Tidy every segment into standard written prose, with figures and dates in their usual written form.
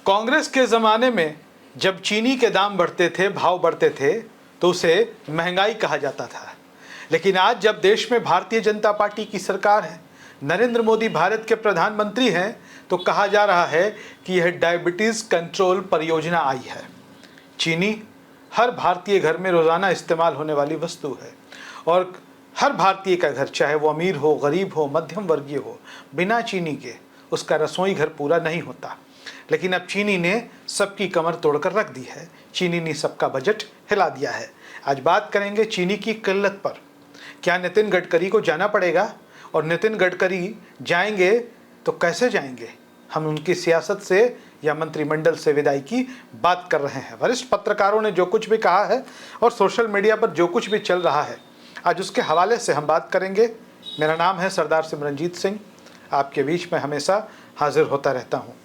कांग्रेस के ज़माने में जब चीनी के दाम बढ़ते थे, भाव बढ़ते थे, तो उसे महंगाई कहा जाता था। लेकिन आज जब देश में भारतीय जनता पार्टी की सरकार है, नरेंद्र मोदी भारत के प्रधानमंत्री हैं, तो कहा जा रहा है कि यह डायबिटीज़ कंट्रोल परियोजना आई है। चीनी हर भारतीय घर में रोज़ाना इस्तेमाल होने वाली वस्तु है और हर भारतीय का घर, चाहे वो अमीर हो, गरीब हो, मध्यम वर्गीय हो, बिना चीनी के उसका रसोई घर पूरा नहीं होता। लेकिन अब चीनी ने सबकी कमर तोड़कर रख दी है। चीनी ने सबका बजट हिला दिया है। आज बात करेंगे चीनी की किल्लत पर। क्या नितिन गडकरी को जाना पड़ेगा? और नितिन गडकरी जाएंगे तो कैसे जाएंगे? हम उनकी सियासत से या मंत्रिमंडल से विदाई की बात कर रहे हैं। वरिष्ठ पत्रकारों ने जो कुछ भी कहा है और सोशल मीडिया पर जो कुछ भी चल रहा है, आज उसके हवाले से हम बात करेंगे। मेरा नाम है सरदार सिमरनजीत सिंह। आपके बीच में हमेशा हाजिर होता रहता हूँ।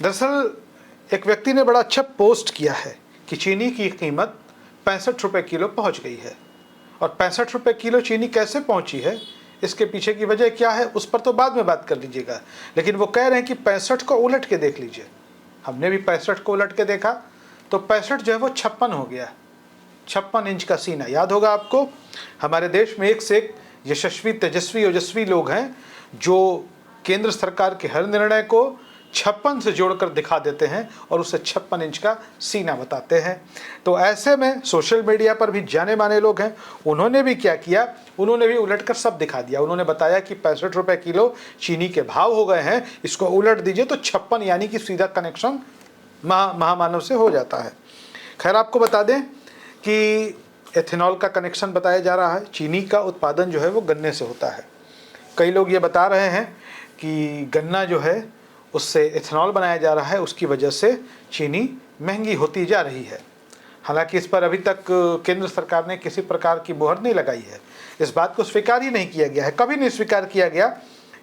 दरअसल एक व्यक्ति ने बड़ा अच्छा पोस्ट किया है कि चीनी की कीमत 65 रुपये किलो पहुँच गई है। और 65 रुपये किलो चीनी कैसे पहुँची है, इसके पीछे की वजह क्या है, उस पर तो बाद में बात कर लीजिएगा। लेकिन वो कह रहे हैं कि 65 को उलट के देख लीजिए। हमने भी 65 को उलट के देखा तो 65 जो है वो 56 हो गया। 56 इंच का सीना याद होगा आपको। हमारे देश में एक से एक यशस्वी, तेजस्वी, ओजस्वी लोग हैं जो केंद्र सरकार के हर निर्णय को 56 से जोड़कर दिखा देते हैं और उसे 56 इंच का सीना बताते हैं। तो ऐसे में सोशल मीडिया पर भी जाने माने लोग हैं, उन्होंने भी क्या किया, उन्होंने भी उलटकर सब दिखा दिया। उन्होंने बताया कि 65 रुपये किलो चीनी के भाव हो गए हैं, इसको उलट दीजिए तो 56, यानी कि सीधा कनेक्शन महामानव से हो जाता है। खैर, आपको बता दें कि एथेनॉल का कनेक्शन बताया जा रहा है। चीनी का उत्पादन जो है वो गन्ने से होता है। कई लोग ये बता रहे हैं कि गन्ना जो है उससे एथेनॉल बनाया जा रहा है, उसकी वजह से चीनी महंगी होती जा रही है। हालांकि इस पर अभी तक केंद्र सरकार ने किसी प्रकार की मोहर नहीं लगाई है। इस बात को स्वीकार ही नहीं किया गया है, कभी नहीं स्वीकार किया गया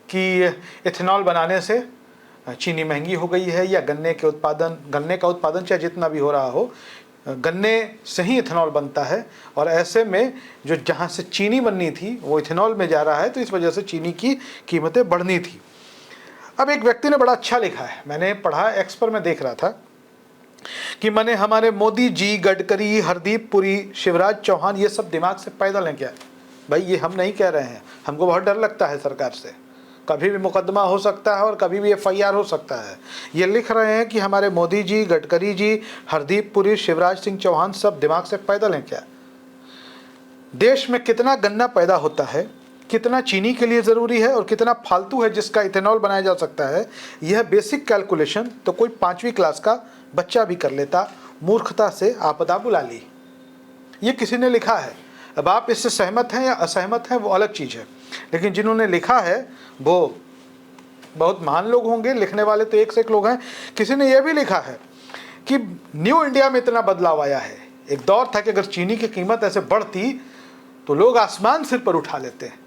कि एथेनॉल बनाने से चीनी महंगी हो गई है या गन्ने का उत्पादन चाहे जितना भी हो रहा हो, गन्ने से ही इथेनॉल बनता है। और ऐसे में जो जहाँ से चीनी बननी थी वो इथेनॉल में जा रहा है, तो इस वजह से चीनी की कीमतें बढ़नी थी। अब एक व्यक्ति ने बड़ा अच्छा लिखा है, मैंने पढ़ा, एक्स पर मैं देख रहा था कि मैंने हमारे मोदी जी, गडकरी, हरदीप पुरी, शिवराज चौहान ये सब दिमाग से पैदल हैं क्या? भाई ये हम नहीं कह रहे हैं, हमको बहुत डर लगता है सरकार से। कभी भी मुकदमा हो सकता है और कभी भी FIR हो सकता है। ये लिख रहे हैं कि हमारे मोदी जी, गडकरी जी, हरदीप पुरी, शिवराज सिंह चौहान सब दिमाग से पैदल हैं क्या? देश में कितना गन्ना पैदा होता है, कितना चीनी के लिए ज़रूरी है और कितना फालतू है जिसका इथेनॉल बनाया जा सकता है, यह बेसिक कैलकुलेशन तो कोई 5वीं क्लास का बच्चा भी कर लेता। मूर्खता से आपदा बुला ली, ये किसी ने लिखा है। अब आप इससे सहमत हैं या असहमत हैं वो अलग चीज़ है, लेकिन जिन्होंने लिखा है वो बहुत महान लोग होंगे। लिखने वाले तो एक से एक लोग हैं। किसी ने यह भी लिखा है कि न्यू इंडिया में इतना बदलाव आया है। एक दौर था कि अगर चीनी की कीमत ऐसे बढ़ती तो लोग आसमान सिर पर उठा लेते हैं।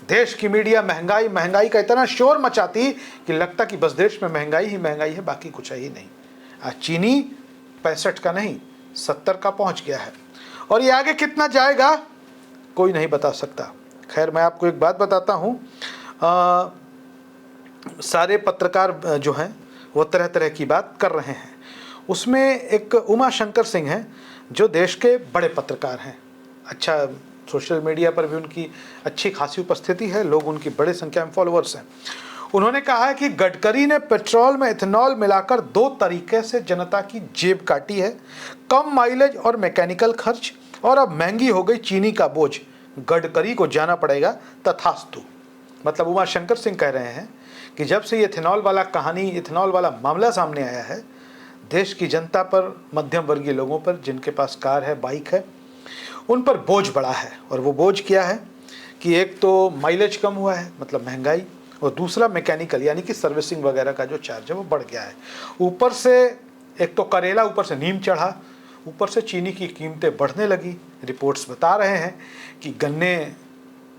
देश की मीडिया महंगाई का इतना शोर मचाती कि लगता कि बस देश में महंगाई ही महंगाई है, बाकी कुछ है ही नहीं। आज चीनी 65 का नहीं 70 का पहुंच गया है और ये आगे कितना जाएगा कोई नहीं बता सकता। खैर, मैं आपको एक बात बताता हूँ, सारे पत्रकार जो हैं वो तरह तरह की बात कर रहे हैं। उसमें एक उमा शंकर सिंह हैं जो देश के बड़े पत्रकार हैं। अच्छा, सोशल मीडिया पर भी उनकी अच्छी खासी उपस्थिति है, लोग उनकी बड़ी संख्या में फॉलोअर्स हैं। उन्होंने कहा है कि गडकरी ने पेट्रोल में इथेनॉल मिलाकर 2 तरीके से जनता की जेब काटी है, कम माइलेज और मैकेनिकल खर्च, और अब महंगी हो गई चीनी का बोझ, गडकरी को जाना पड़ेगा तथास्तु। मतलब उमा शंकर सिंह कह रहे हैं कि जब से ये इथेनॉल वाला मामला सामने आया है, देश की जनता पर, मध्यम वर्गीय लोगों पर, जिनके पास कार है, बाइक है, उन पर बोझ बढ़ा है। और वो बोझ क्या है कि एक तो माइलेज कम हुआ है, मतलब महंगाई, और दूसरा मैकेनिकल यानी कि सर्विसिंग वगैरह का जो चार्ज है वो बढ़ गया है। ऊपर से एक तो करेला, ऊपर से नीम चढ़ा, ऊपर से चीनी की कीमतें बढ़ने लगी। रिपोर्ट्स बता रहे हैं कि गन्ने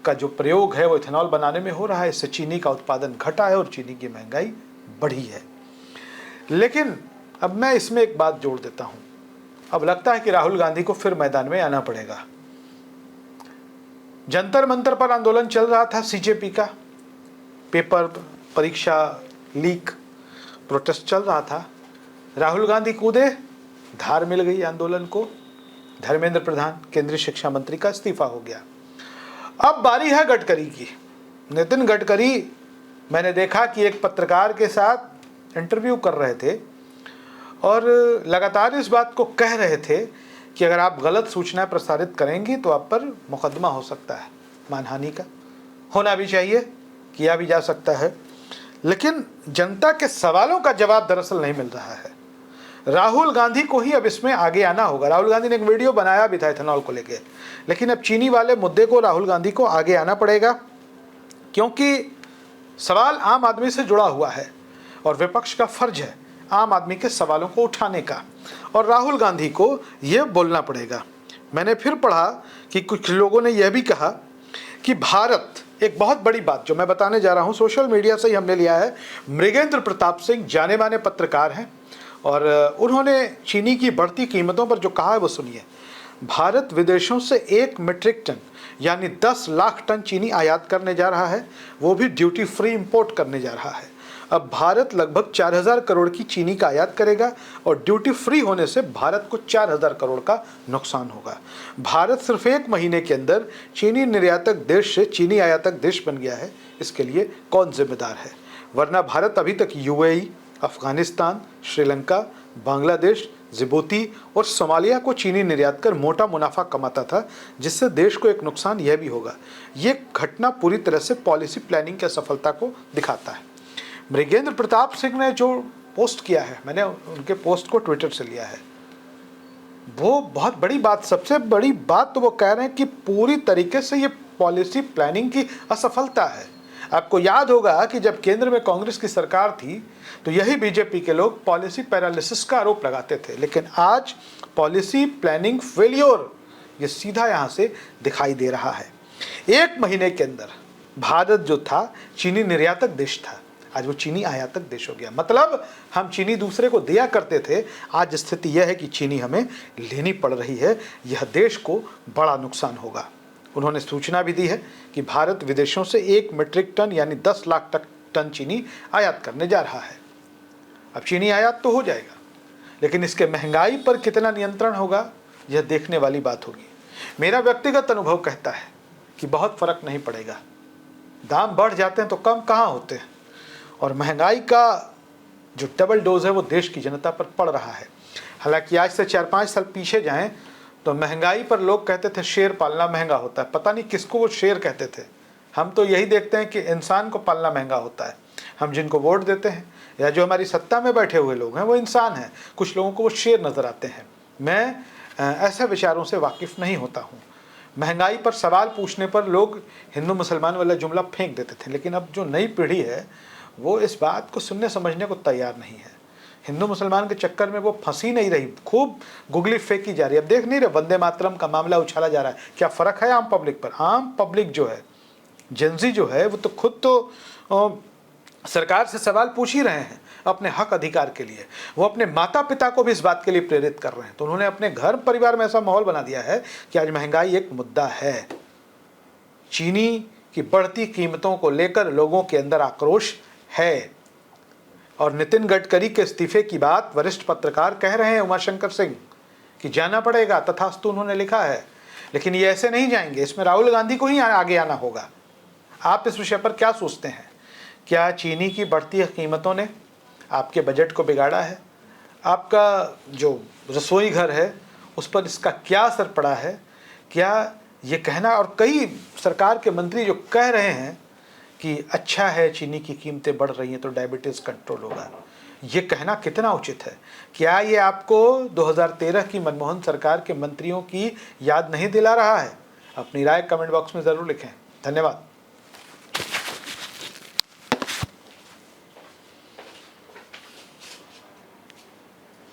का जो प्रयोग है वो इथेनॉल बनाने में हो रहा है, इससे चीनी का उत्पादन घटा है और चीनी की महंगाई बढ़ी है। लेकिन अब मैं इसमें एक बात जोड़ देता हूँ, अब लगता है कि राहुल गांधी को फिर मैदान में आना पड़ेगा। जंतर मंतर पर आंदोलन चल रहा था CJP का, पेपर परीक्षा लीक प्रोटेस्ट चल रहा था। राहुल गांधी कूदे, धार मिल गई आंदोलन को। धर्मेंद्र प्रधान केंद्रीय शिक्षा मंत्री का इस्तीफा हो गया। अब बारी है गडकरी की। नितिन गडकरी, मैंने देखा कि एक पत्रकार के साथ इंटरव्यू कर रहे थे और लगातार इस बात को कह रहे थे कि अगर आप गलत सूचना प्रसारित करेंगी तो आप पर मुकदमा हो सकता है, मानहानि का। होना भी चाहिए, किया भी जा सकता है, लेकिन जनता के सवालों का जवाब दरअसल नहीं मिल रहा है। राहुल गांधी को ही अब इसमें आगे आना होगा। राहुल गांधी ने एक वीडियो बनाया भी था इथेनॉल को लेकर, लेकिन अब चीनी वाले मुद्दे को राहुल गांधी को आगे आना पड़ेगा, क्योंकि सवाल आम आदमी से जुड़ा हुआ है और विपक्ष का फर्ज है आम आदमी के सवालों को उठाने का, और राहुल गांधी को यह बोलना पड़ेगा। मैंने फिर पढ़ा कि कुछ लोगों ने यह भी कहा कि भारत, एक बहुत बड़ी बात जो मैं बताने जा रहा हूं सोशल मीडिया से ही हमने लिया है। मृगेंद्र प्रताप सिंह जाने माने पत्रकार हैं और उन्होंने चीनी की बढ़ती कीमतों पर जो कहा है वो सुनिए। भारत विदेशों से 1 मीट्रिक टन यानी 10 लाख टन चीनी आयात करने जा रहा है, वो भी ड्यूटी फ्री इंपोर्ट करने जा रहा है। अब भारत लगभग 4000 करोड़ की चीनी का आयात करेगा और ड्यूटी फ्री होने से भारत को 4000 करोड़ का नुकसान होगा। भारत सिर्फ 1 महीने के अंदर चीनी निर्यातक देश से चीनी आयातक देश बन गया है। इसके लिए कौन जिम्मेदार है? वरना भारत अभी तक यूएई, अफगानिस्तान, श्रीलंका, बांग्लादेश, जिबूती और सोमालिया को चीनी निर्यात कर मोटा मुनाफा कमाता था, जिससे देश को एक नुकसान यह भी होगा। ये घटना पूरी तरह से पॉलिसी प्लानिंग की असफलता को दिखाता है। मृगेंद्र प्रताप सिंह ने जो पोस्ट किया है, मैंने उनके पोस्ट को ट्विटर से लिया है, वो बहुत बड़ी बात, सबसे बड़ी बात तो वो कह रहे हैं कि पूरी तरीके से ये पॉलिसी प्लानिंग की असफलता है। आपको याद होगा कि जब केंद्र में कांग्रेस की सरकार थी तो यही बीजेपी के लोग पॉलिसी पैरालिसिस का आरोप लगाते थे, लेकिन आज पॉलिसी प्लानिंग फेलियर ये सीधा यहाँ से दिखाई दे रहा है। 1 महीने के अंदर भारत जो था चीनी निर्यातक देश था, आज वो चीनी आयातक देश हो गया। मतलब हम चीनी दूसरे को दिया करते थे, आज स्थिति यह है कि चीनी हमें लेनी पड़ रही है। यह देश को बड़ा नुकसान होगा। उन्होंने सूचना भी दी है कि भारत विदेशों से 1 मीट्रिक टन यानी 10 लाख टन चीनी आयात करने जा रहा है। अब चीनी आयात तो हो जाएगा, लेकिन इसके महंगाई पर कितना नियंत्रण होगा यह देखने वाली बात होगी। मेरा व्यक्तिगत अनुभव कहता है कि बहुत फर्क नहीं पड़ेगा। दाम बढ़ जाते हैं तो कम कहाँ होते हैं, और महंगाई का जो डबल डोज है वो देश की जनता पर पड़ रहा है। हालांकि आज से 4-5 साल पीछे जाएं तो महंगाई पर लोग कहते थे शेर पालना महंगा होता है। पता नहीं किसको वो शेर कहते थे। हम तो यही देखते हैं कि इंसान को पालना महंगा होता है। हम जिनको वोट देते हैं या जो हमारी सत्ता में बैठे हुए लोग हैं वो इंसान हैं, कुछ लोगों को वो शेर नज़र आते हैं। मैं ऐसे विचारों से वाकिफ़ नहीं होता हूँ। महंगाई पर सवाल पूछने पर लोग हिंदू मुसलमान वाला जुमला फेंक देते थे, लेकिन अब जो नई पीढ़ी है वो इस बात को सुनने समझने को तैयार नहीं है। हिंदू मुसलमान के चक्कर में वो फंसी नहीं रही, खूब गुगली फेंकी जा रही है। अब देख नहीं रहे, वंदे मातरम का मामला उछाला जा रहा है। क्या फ़र्क है आम पब्लिक पर? आम पब्लिक जो है, जेनजी जो है, वो तो खुद तो सरकार से सवाल पूछ ही रहे हैं अपने हक अधिकार के लिए। वो अपने माता पिता को भी इस बात के लिए प्रेरित कर रहे हैं। तो उन्होंने अपने घर परिवार में ऐसा माहौल बना दिया है कि आज महंगाई एक मुद्दा है। चीनी की बढ़ती कीमतों को लेकर लोगों के अंदर आक्रोश है। और नितिन गडकरी के इस्तीफे की बात वरिष्ठ पत्रकार कह रहे हैं उमाशंकर सिंह कि जाना पड़ेगा, तथास्तु उन्होंने लिखा है। लेकिन ये ऐसे नहीं जाएंगे, इसमें राहुल गांधी को ही आगे आना होगा। आप इस विषय पर क्या सोचते हैं? क्या चीनी की बढ़ती कीमतों ने आपके बजट को बिगाड़ा है? आपका जो रसोई घर है उस पर इसका क्या असर पड़ा है? क्या ये कहना, और कई सरकार के मंत्री जो कह रहे हैं कि अच्छा है चीनी की कीमतें बढ़ रही हैं तो डायबिटीज़ कंट्रोल होगा, ये कहना कितना उचित है? क्या ये आपको 2013 की मनमोहन सरकार के मंत्रियों की याद नहीं दिला रहा है? अपनी राय कमेंट बॉक्स में ज़रूर लिखें। धन्यवाद।